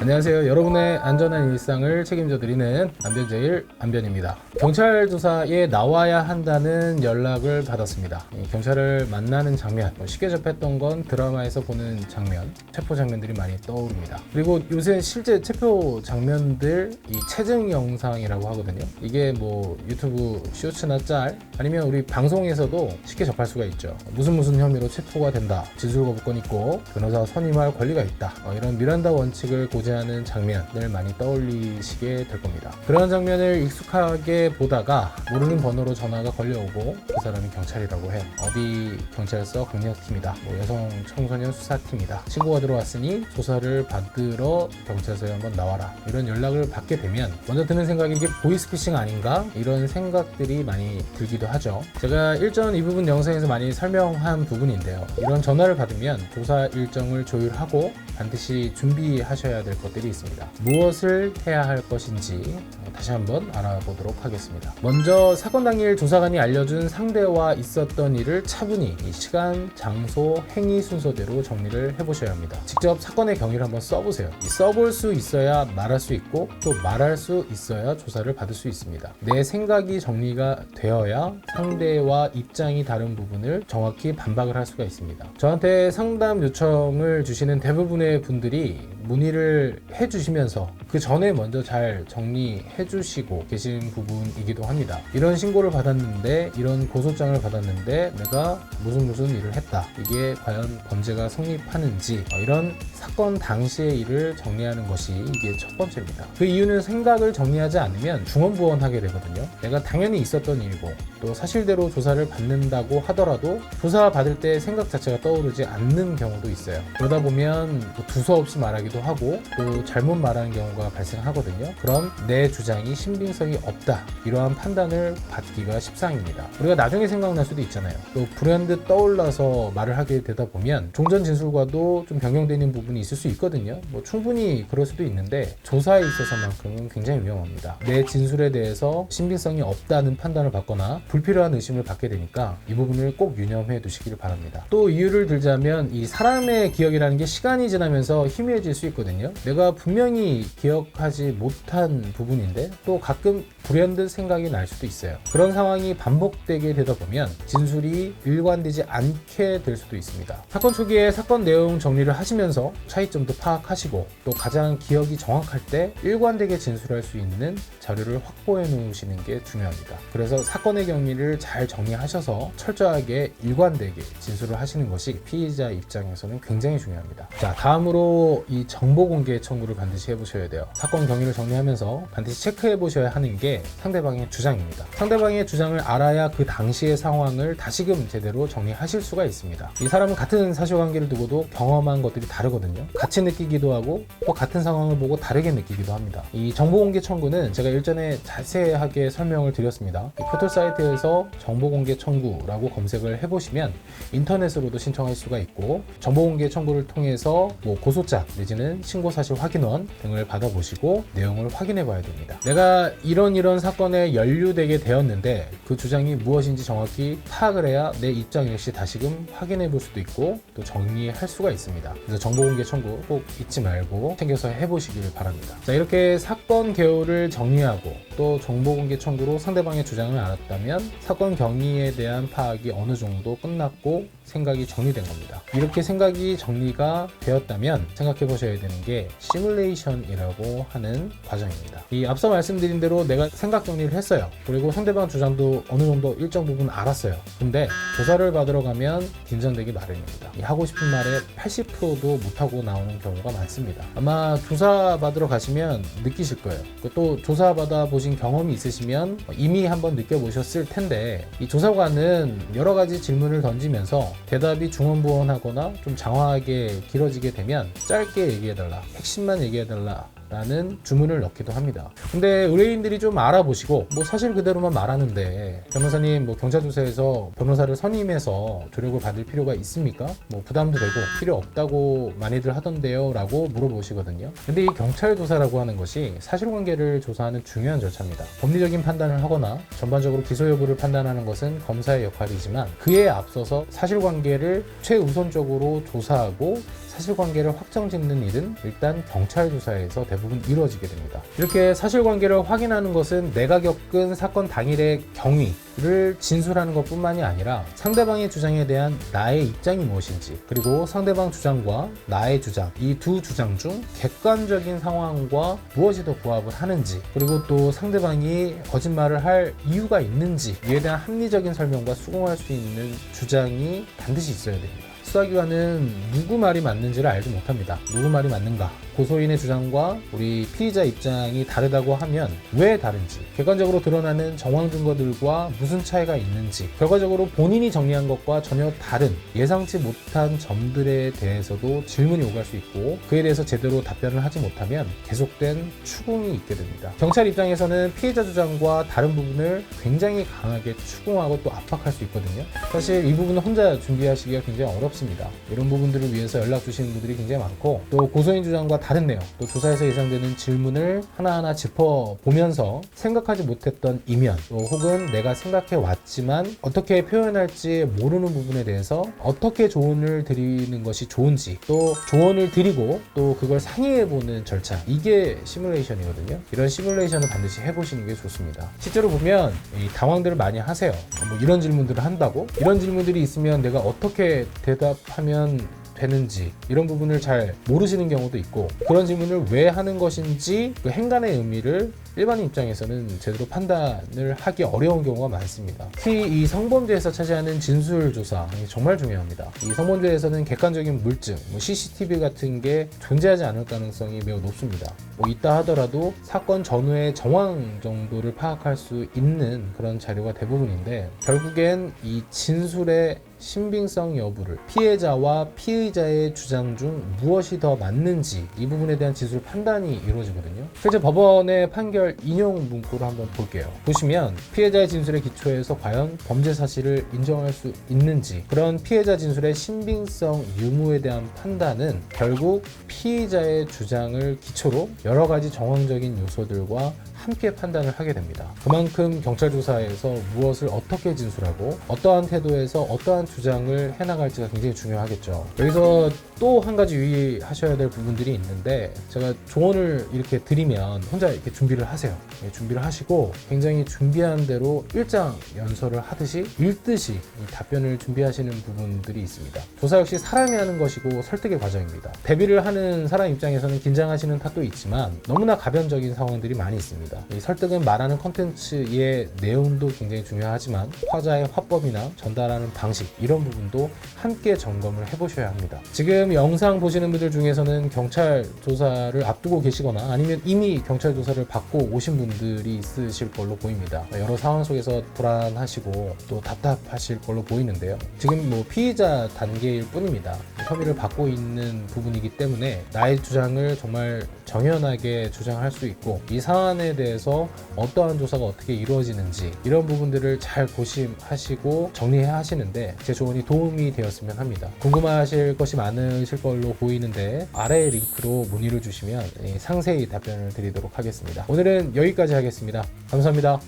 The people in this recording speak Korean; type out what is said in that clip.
안녕하세요. 여러분의 안전한 일상을 책임져 드리는 안변제일 안변입니다. 경찰 조사에 나와야 한다는 연락을 받았습니다. 경찰을 만나는 장면, 쉽게 접했던 건 드라마에서 보는 장면, 체포 장면들이 많이 떠오릅니다. 그리고 요새 실제 체포 장면들 이 체증 영상이라고 하거든요. 이게 뭐 유튜브 쇼츠나 짤 아니면 우리 방송에서도 쉽게 접할 수가 있죠. 무슨 혐의로 체포가 된다, 진술거부권 있고 변호사 선임할 권리가 있다, 이런 미란다 원칙을 고지하는 장면을 많이 떠올리시게 될 겁니다. 그런 장면을 익숙하게 보다가 모르는 번호로 전화가 걸려오고 그 사람이 경찰이라고 해요. 어디 경찰서 강력팀이다, 여성 청소년 수사팀이다, 신고가 들어왔으니 조사를 받으러 경찰서에 한번 나와라, 이런 연락을 받게 되면 먼저 드는 생각이 이게 보이스피싱 아닌가, 이런 생각들이 많이 들기도 하죠. 제가 일전 이 부분 영상에서 많이 설명한 부분인데요. 이런 전화를 받으면 조사 일정을 조율하고 반드시 준비하셔야 될 것들이 있습니다. 무엇을 해야 할 것인지 다시 한번 알아보도록 하겠습니다. 먼저 사건 당일 조사관이 알려준 상대와 있었던 일을 차분히 이 시간, 장소, 행위 순서대로 정리를 해보셔야 합니다. 직접 사건의 경위를 한번 써보세요. 써볼 수 있어야 말할 수 있고 또 말할 수 있어야 조사를 받을 수 있습니다. 내 생각이 정리가 되어야 상대와 입장이 다른 부분을 정확히 반박을 할 수가 있습니다. 저한테 상담 요청을 주시는 대부분의 분들이 문의를 해주시면서 그 전에 먼저 잘 정리해 주시고 계신 부분이기도 합니다. 이런 신고를 받았는데, 이런 고소장을 받았는데 내가 무슨 일을 했다, 이게 과연 범죄가 성립하는지, 이런 사건 당시의 일을 정리하는 것이 이게 첫 번째입니다. 그 이유는 생각을 정리하지 않으면 중언부언하게 되거든요. 내가 당연히 있었던 일이고 또 사실대로 조사를 받는다고 하더라도 조사 받을 때 생각 자체가 떠오르지 않는 경우도 있어요. 그러다 보면 두서없이 말하기도 하고 또 잘못 말하는 경우가 발생하거든요. 그럼 내 주장이 신빙성이 없다, 이러한 판단을 받기가 십상입니다. 우리가 나중에 생각날 수도 있잖아요. 또 불현듯 떠올라서 말을 하게 되다 보면 종전 진술과도 좀 변경되는 부분이 있을 수 있거든요. 충분히 그럴 수도 있는데 조사에 있어서만큼은 굉장히 위험합니다. 내 진술에 대해서 신빙성이 없다는 판단을 받거나 불필요한 의심을 받게 되니까 이 부분을 꼭 유념해 두시기를 바랍니다. 또 이유를 들자면 이 사람의 기억이라는 게 시간이 지나면서 희미해질 수 있거든요. 내가 분명히 기억하지 못한 부분인데 또 가끔 불현듯 생각이 날 수도 있어요. 그런 상황이 반복되게 되다 보면 진술이 일관되지 않게 될 수도 있습니다. 사건 초기에 사건 내용 정리를 하시면서 차이점도 파악하시고 또 가장 기억이 정확할 때 일관되게 진술할 수 있는 자료를 확보해 놓으시는 게 중요합니다. 그래서 사건의 경위를 잘 정리하셔서 철저하게 일관되게 진술을 하시는 것이 피의자 입장에서는 굉장히 중요합니다. 자, 다음으로 이 정보 공개 청구를 반드시 해보셔야 돼요. 사건 경위를 정리하면서 반드시 체크해 보셔야 하는 게 상대방의 주장입니다. 상대방의 주장을 알아야 그 당시의 상황을 다시금 제대로 정리하실 수가 있습니다. 이 사람은 같은 사실관계를 두고도 경험한 것들이 다르거든요. 같이 느끼기도 하고 또 같은 상황을 보고 다르게 느끼기도 합니다. 이 정보공개 청구는 제가 일전에 자세하게 설명을 드렸습니다. 이 포털 사이트에서 정보공개 청구라고 검색을 해보시면 인터넷으로도 신청할 수가 있고, 정보공개 청구를 통해서 고소장 내지는 신고사실 확인원 등을 받아보시고 내용을 확인해 봐야 됩니다. 내가 이런 사건에 연루되게 되었는데 그 주장이 무엇인지 정확히 파악을 해야 내 입장 역시 다시금 확인해 볼 수도 있고 또 정리할 수가 있습니다. 그래서 정보공개 청구 꼭 잊지 말고 챙겨서 해보시길 바랍니다. 자, 이렇게 사건 개요를 정리하고 또 정보공개 청구로 상대방의 주장을 알았다면 사건 경위에 대한 파악이 어느 정도 끝났고 생각이 정리된 겁니다. 이렇게 생각이 정리가 되었다면 생각해 보셔야 되는 게 시뮬레이션이라고 하는 과정입니다. 이 앞서 말씀드린 대로 내가 생각 정리를 했어요. 그리고 상대방 주장도 어느 정도 일정 부분 알았어요. 근데 조사를 받으러 가면 빈정되기 마련입니다. 이 하고 싶은 말의 80%도 못하고 나오는 경우가 많습니다. 아마 조사 받으러 가시면 느끼실 거예요. 또 조사 받아 보신 경험이 있으시면 이미 한번 느껴보셨을 텐데, 이 조사관은 여러 가지 질문을 던지면서 대답이 중언부언하거나 좀 장황하게 길어지게 되면 짧게 얘기해달라, 핵심만 얘기해달라, 라는 주문을 넣기도 합니다. 근데 의뢰인들이 좀 알아보시고 뭐 사실 그대로만 말하는데 변호사님 뭐 경찰 조사에서 변호사를 선임해서 조력을 받을 필요가 있습니까? 뭐 부담도 되고 필요 없다고 많이들 하던데요 라고 물어보시거든요. 근데 이 경찰 조사라고 하는 것이 사실관계를 조사하는 중요한 절차입니다. 법리적인 판단을 하거나 전반적으로 기소 여부를 판단하는 것은 검사의 역할이지만 그에 앞서서 사실관계를 최우선적으로 조사하고 사실관계를 확정짓는 일은 일단 경찰 조사에서 대부분 이루어지게 됩니다. 이렇게 사실관계를 확인하는 것은 내가 겪은 사건 당일의 경위를 진술하는 것뿐만이 아니라 상대방의 주장에 대한 나의 입장이 무엇인지, 그리고 상대방 주장과 나의 주장, 이 두 주장 중 객관적인 상황과 무엇이 더 부합을 하는지, 그리고 또 상대방이 거짓말을 할 이유가 있는지 이에 대한 합리적인 설명과 수긍할 수 있는 주장이 반드시 있어야 됩니다. 수사기관은 누구 말이 맞는지를 알지 못합니다. 누구 말이 맞는가? 고소인의 주장과 우리 피의자 입장이 다르다고 하면 왜 다른지, 객관적으로 드러나는 정황 증거들과 무슨 차이가 있는지, 결과적으로 본인이 정리한 것과 전혀 다른 예상치 못한 점들에 대해서도 질문이 오갈 수 있고 그에 대해서 제대로 답변을 하지 못하면 계속된 추궁이 있게 됩니다. 경찰 입장에서는 피해자 주장과 다른 부분을 굉장히 강하게 추궁하고 또 압박할 수 있거든요. 사실 이 부분은 혼자 준비하시기가 굉장히 어렵습니다. 이런 부분들을 위해서 연락 주시는 분들이 굉장히 많고, 또 고소인 주장과 다른 내용, 또 조사에서 예상되는 질문을 하나하나 짚어보면서 생각하지 못했던 이면, 또 혹은 내가 생각해 왔지만 어떻게 표현할지 모르는 부분에 대해서 어떻게 조언을 드리는 것이 좋은지, 또 조언을 드리고 또 그걸 상의해보는 절차, 이게 시뮬레이션이거든요. 이런 시뮬레이션을 반드시 해보시는 게 좋습니다. 실제로 보면 이 당황들을 많이 하세요. 뭐 이런 질문들을 한다고? 이런 질문들이 있으면 내가 어떻게 대답하면 되는지, 이런 부분을 잘 모르시는 경우도 있고, 그런 질문을 왜 하는 것인지 그 행간의 의미를 일반인 입장에서는 제대로 판단을 하기 어려운 경우가 많습니다. 특히 이 성범죄에서 차지하는 진술조사 정말 중요합니다. 이 성범죄에서는 객관적인 물증, CCTV 같은 게 존재하지 않을 가능성이 매우 높습니다. 뭐 있다 하더라도 사건 전후의 정황 정도를 파악할 수 있는 그런 자료가 대부분인데, 결국엔 이 진술의 신빙성 여부를, 피해자와 피의자의 주장 중 무엇이 더 맞는지, 이 부분에 대한 진술 판단이 이루어지거든요. 실제 법원의 판결 인용 문구를 한번 볼게요. 보시면 피해자의 진술에 기초해서 과연 범죄 사실을 인정할 수 있는지, 그런 피해자 진술의 신빙성 유무에 대한 판단은 결국 피의자의 주장을 기초로 여러 가지 정황적인 요소들과 함께 판단을 하게 됩니다. 그만큼 경찰 조사에서 무엇을 어떻게 진술하고 어떠한 태도에서 어떠한 주장을 해나갈지가 굉장히 중요하겠죠. 여기서 또 한 가지 유의하셔야 될 부분들이 있는데, 제가 조언을 이렇게 드리면 혼자 이렇게 준비를 하세요. 준비를 하시고 굉장히 준비한 대로 일장 연설을 하듯이 읽듯이 이 답변을 준비하시는 부분들이 있습니다. 조사 역시 사람이 하는 것이고 설득의 과정입니다. 대비를 하는 사람 입장에서는 긴장하시는 탓도 있지만 너무나 가변적인 상황들이 많이 있습니다. 이 설득은 말하는 컨텐츠의 내용도 굉장히 중요하지만 화자의 화법이나 전달하는 방식, 이런 부분도 함께 점검을 해보셔야 합니다. 지금 영상 보시는 분들 중에서는 경찰 조사를 앞두고 계시거나 아니면 이미 경찰 조사를 받고 오신 분들이 있으실 걸로 보입니다. 여러 상황 속에서 불안하시고 또 답답하실 걸로 보이는데요. 지금 뭐 피의자 단계일 뿐입니다. 혐의를 받고 있는 부분이기 때문에 나의 주장을 정말 정연하게 주장할 수 있고, 이 사안에 대해서 어떠한 조사가 어떻게 이루어지는지 이런 부분들을 잘 고심하시고 정리해 하시는데 제 조언이 도움이 되었으면 합니다. 궁금하실 것이 많으실 걸로 보이는데 아래 링크로 문의를 주시면 상세히 답변을 드리도록 하겠습니다. 오늘은 여기까지 하겠습니다. 감사합니다.